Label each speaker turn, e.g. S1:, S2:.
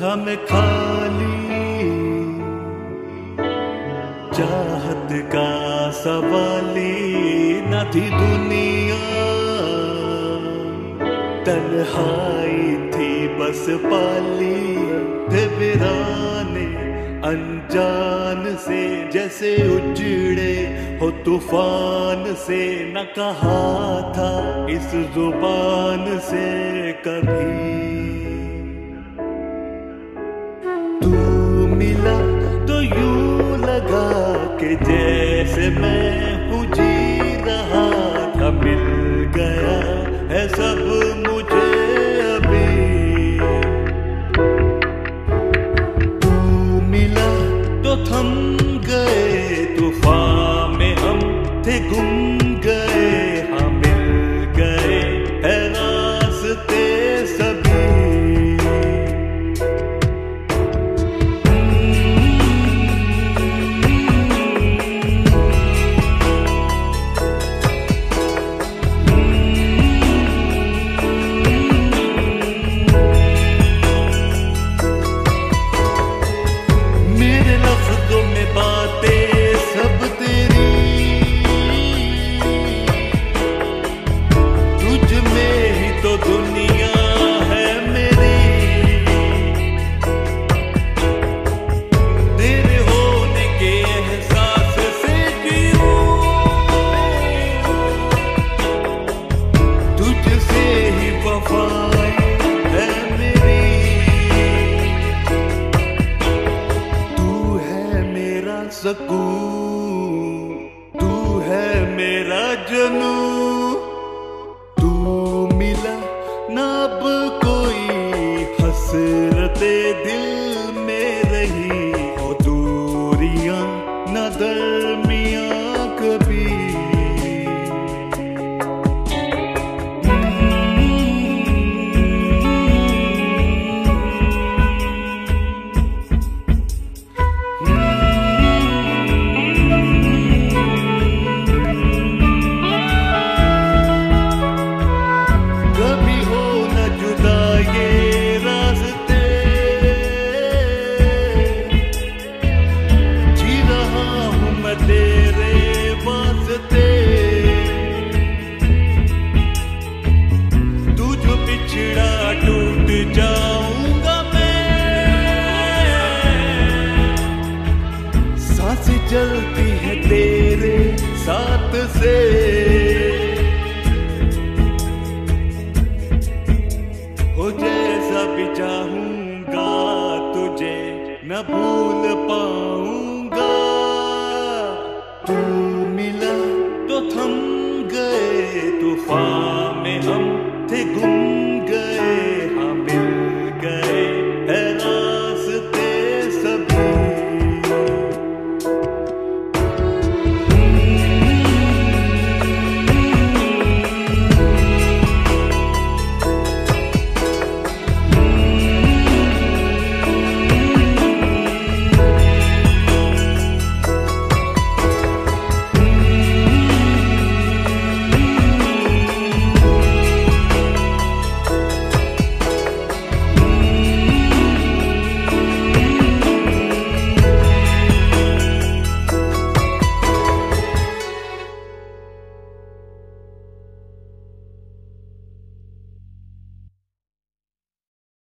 S1: था मैं खाली, चाहत का सवाली न थी दुनिया, तन्हाई थी बस पाली थे वीराने अनजान से, जैसे उजड़े हो तूफान से, न कहा था इस जुबान से कभी। तू मिला तो यूं लगा कि जैसे मैं हूँ जी रहा था, मिल गया है सब मुझे अभी। तू मिला तो थम गए तूफान में, हम थे गुम गए, हाँ मिल गए है रास्ते सभी। मेरे लफ्ज़ों में बातें सब तेरी, तुझ में ही तो दुनिया है मेरी। तेरे होने के एहसास से जीऊं, तुझसे ही वफाएं है मेरी। तू है मेरा सकून, तू है मेरा जुनून, तू मिला ना अब कोई हसरते दिल में रही, हो दूरियां न दरमियां कभी। कभी हो न जुदा ये रास्ते, जी रहा हूँ मैं तेरे वास्ते। तू जो बिछड़ा टूट जाऊंगा मैं, सांसें चलती है तेरे साथ से। हो जैसा भी चाहूंगा तुझे न भूल पाऊंगा। तू मिला तो थम गए तूफान में, हम थे गुम गए।